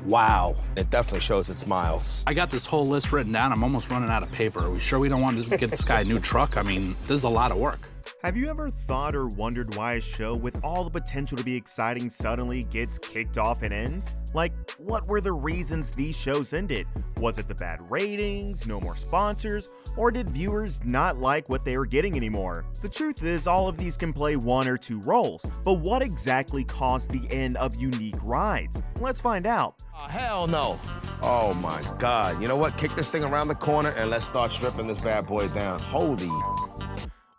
Wow. It definitely shows its miles. I got this whole list written down. I'm almost running out of paper. Are we sure we don't want to get this guy a new truck? I mean, this is a lot of work. Have you ever thought or wondered why a show with all the potential to be exciting suddenly gets kicked off and ends? Like, what were the reasons these shows ended? Was it the bad ratings, no more sponsors, or did viewers not like what they were getting anymore? The truth is, all of these can play one or two roles, but what exactly caused the end of Unique Rides? Let's find out. Hell no. Oh my God. You know what? Kick this thing around the corner and let's start stripping this bad boy down. Holy.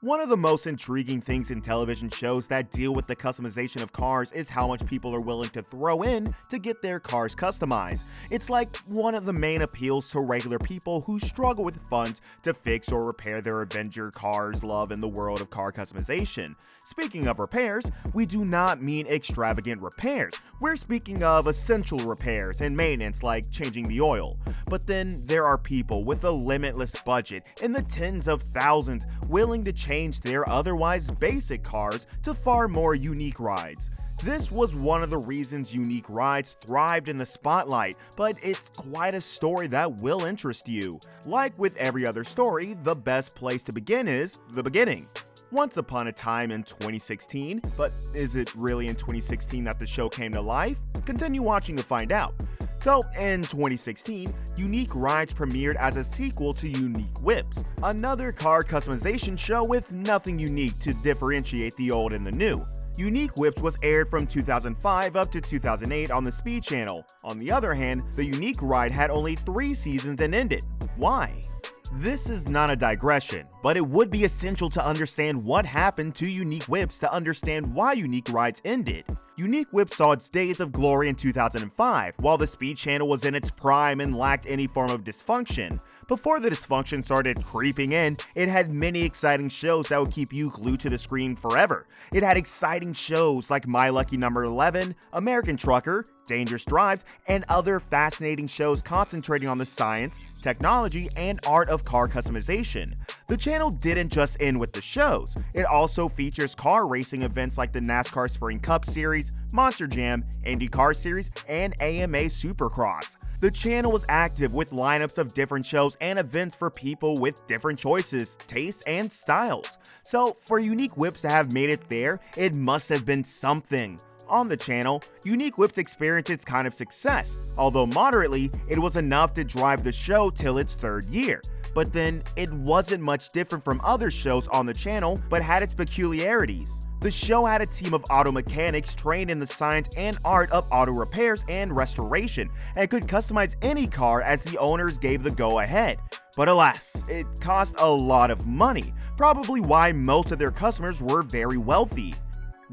One of the most intriguing things in television shows that deal with the customization of cars is how much people are willing to throw in to get their cars customized. It's like one of the main appeals to regular people who struggle with funds to fix or repair their Avenger cars love in the world of car customization. Speaking of repairs, we do not mean extravagant repairs. We're speaking of essential repairs and maintenance like changing the oil. But then there are people with a limitless budget in the tens of thousands willing to change their otherwise basic cars to far more unique rides. This was one of the reasons Unique Rides thrived in the spotlight, but it's quite a story that will interest you. Like with every other story, the best place to begin is the beginning. Once upon a time in 2016, but is it really in 2016 that the show came to life? Continue watching to find out. So, in 2016, Unique Rides premiered as a sequel to Unique Whips, another car customization show with nothing unique to differentiate the old and the new. Unique Whips was aired from 2005 up to 2008 on the Speed Channel. On the other hand, the Unique Ride had only 3 seasons and ended. Why? This is not a digression, but it would be essential to understand what happened to Unique Whips to understand why Unique Rides ended. Unique Whips saw its days of glory in 2005, while the Speed Channel was in its prime and lacked any form of dysfunction. Before the dysfunction started creeping in, it had many exciting shows that would keep you glued to the screen forever. It had exciting shows like My Lucky Number 11, American Trucker, Dangerous Drives, and other fascinating shows concentrating on the science, technology, and art of car customization. The channel didn't just end with the shows, it also features car racing events like the NASCAR Spring Cup Series, Monster Jam, IndyCar Series, and AMA Supercross. The channel was active with lineups of different shows and events for people with different choices, tastes, and styles. So for Unique Whips to have made it there, it must have been something. On the channel, Unique Whips experienced its kind of success. Although moderately, it was enough to drive the show till its 3rd year. But then, it wasn't much different from other shows on the channel, but had its peculiarities. The show had a team of auto mechanics trained in the science and art of auto repairs and restoration, and could customize any car as the owners gave the go-ahead. But alas, it cost a lot of money, probably why most of their customers were very wealthy.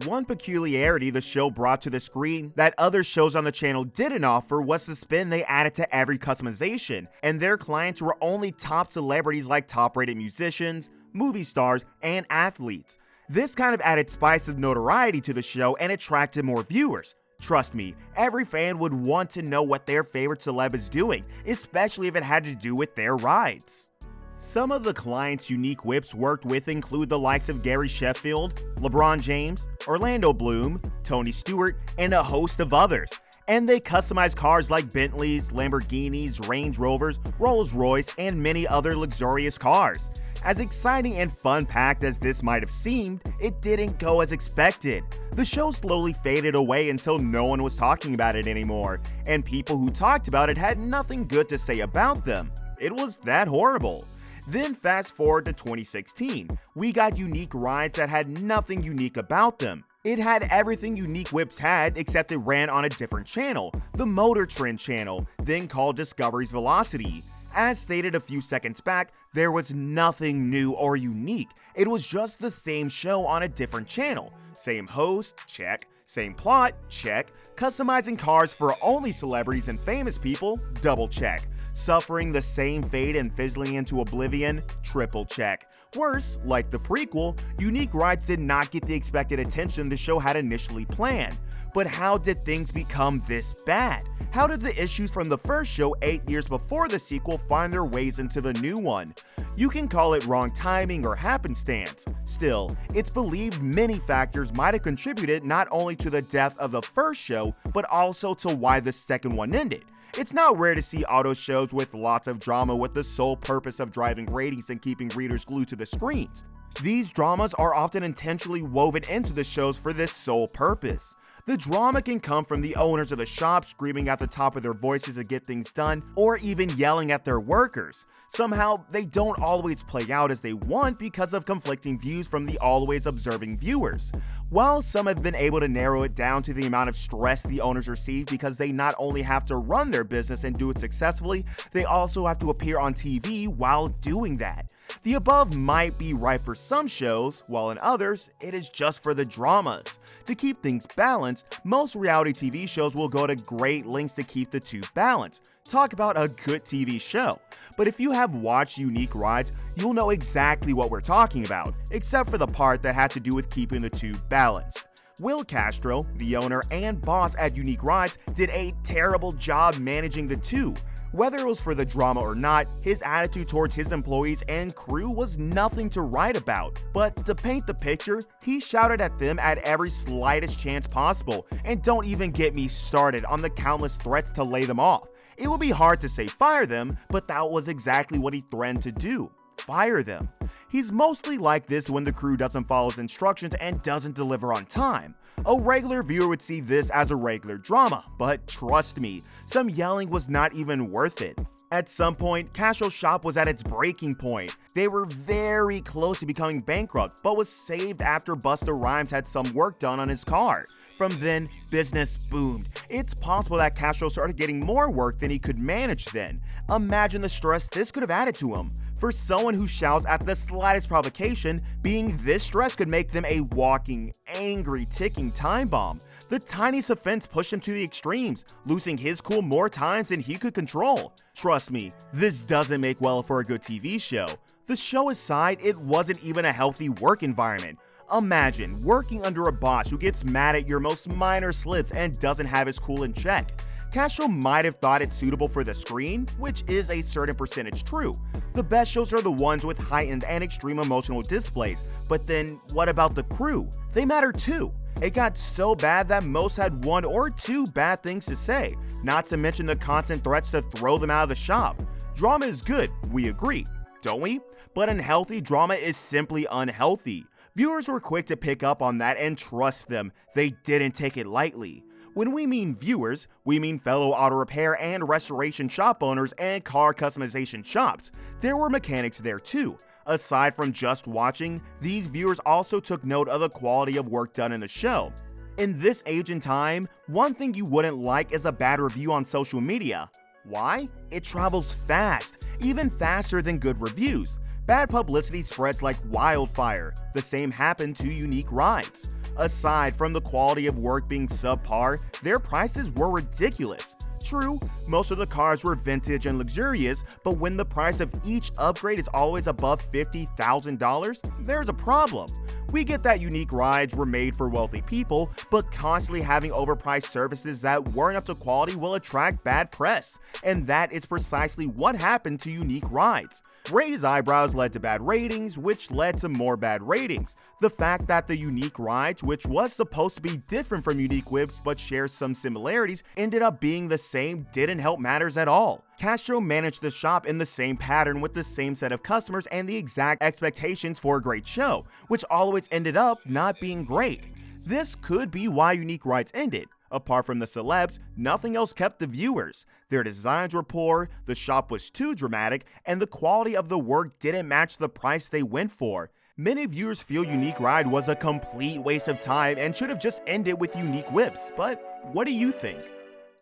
One peculiarity the show brought to the screen that other shows on the channel didn't offer was the spin they added to every customization, and their clients were only top celebrities like top-rated musicians, movie stars, and athletes. This kind of added spice of notoriety to the show and attracted more viewers. Trust me, every fan would want to know what their favorite celeb is doing, especially if it had to do with their rides. Some of the clients Unique Whips worked with include the likes of Gary Sheffield, LeBron James, Orlando Bloom, Tony Stewart, and a host of others. And they customize cars like Bentleys, Lamborghinis, Range Rovers, Rolls-Royce, and many other luxurious cars. As exciting and fun-packed as this might have seemed, it didn't go as expected. The show slowly faded away until no one was talking about it anymore, and people who talked about it had nothing good to say about them. It was that horrible. Then fast forward to 2016, we got Unique Rides that had nothing unique about them. It had everything Unique Whips had, except it ran on a different channel, the Motor Trend channel, then called Discovery's Velocity. As stated a few seconds back, there was nothing new or unique. It was just the same show on a different channel. Same host, check. Same plot, check. Customizing cars for only celebrities and famous people, double check. Suffering the same fate and fizzling into oblivion, triple check. Worse, like the prequel, Unique Rides did not get the expected attention the show had initially planned. But how did things become this bad? How did the issues from the first show 8 years before the sequel find their ways into the new one? You can call it wrong timing or happenstance. Still, it's believed many factors might have contributed not only to the death of the first show, but also to why the second one ended. It's not rare to see auto shows with lots of drama with the sole purpose of driving ratings and keeping readers glued to the screens. These dramas are often intentionally woven into the shows for this sole purpose. The drama can come from the owners of the shop screaming at the top of their voices to get things done, or even yelling at their workers. Somehow, they don't always play out as they want because of conflicting views from the always observing viewers. While some have been able to narrow it down to the amount of stress the owners receive because they not only have to run their business and do it successfully, they also have to appear on TV while doing that. The above might be right for some shows, while in others, it is just for the dramas. To keep things balanced, most reality TV shows will go to great lengths to keep the two balanced. Talk about a good TV show. But if you have watched Unique Rides, you'll know exactly what we're talking about, except for the part that had to do with keeping the two balanced. Will Castro, the owner and boss at Unique Rides, did a terrible job managing the two. Whether it was for the drama or not, his attitude towards his employees and crew was nothing to write about. But to paint the picture, he shouted at them at every slightest chance possible, and don't even get me started on the countless threats to lay them off. It would be hard to say fire them, but that was exactly what he threatened to do. Fire them. He's mostly like this when the crew doesn't follow his instructions and doesn't deliver on time. A regular viewer would see this as a regular drama, but trust me, some yelling was not even worth it. At some point, Castro's shop was at its breaking point. They were very close to becoming bankrupt, but was saved after Busta Rhymes had some work done on his car. From then, business boomed. It's possible that Castro started getting more work than he could manage then. Imagine the stress this could have added to him. For someone who shouts at the slightest provocation, being this stressed could make them a walking, angry, ticking time bomb. The tiniest offense pushed him to the extremes, losing his cool more times than he could control. Trust me, this doesn't make well for a good TV show. The show aside, it wasn't even a healthy work environment. Imagine working under a boss who gets mad at your most minor slips and doesn't have his cool in check. Castro might have thought it suitable for the screen, which is a certain percentage true. The best shows are the ones with heightened and extreme emotional displays, but then what about the crew? They matter too. It got so bad that most had one or two bad things to say, not to mention the constant threats to throw them out of the shop. Drama is good, we agree, don't we? But unhealthy drama is simply unhealthy. Viewers were quick to pick up on that, and trust them, they didn't take it lightly. When we mean viewers, we mean fellow auto repair and restoration shop owners and car customization shops. There were mechanics there too. Aside from just watching, these viewers also took note of the quality of work done in the show. In this age and time, one thing you wouldn't like is a bad review on social media. Why? It travels fast, even faster than good reviews. Bad publicity spreads like wildfire. The same happened to Unique Rides. Aside from the quality of work being subpar, their prices were ridiculous. True, most of the cars were vintage and luxurious, but when the price of each upgrade is always above $50,000, there's a problem. We get that Unique Rides were made for wealthy people, but constantly having overpriced services that weren't up to quality will attract bad press, and that is precisely what happened to Unique Rides. Raised eyebrows led to bad ratings, which led to more bad ratings. The fact that the Unique Rides, which was supposed to be different from Unique Whips but shares some similarities, ended up being the same didn't help matters at all. Castro managed the shop in the same pattern with the same set of customers and the exact expectations for a great show, which always ended up not being great. This could be why Unique Rides ended. Apart from the celebs, nothing else kept the viewers. Their designs were poor, the shop was too dramatic, and the quality of the work didn't match the price they went for. Many viewers feel Unique Ride was a complete waste of time and should have just ended with Unique Whips, but what do you think?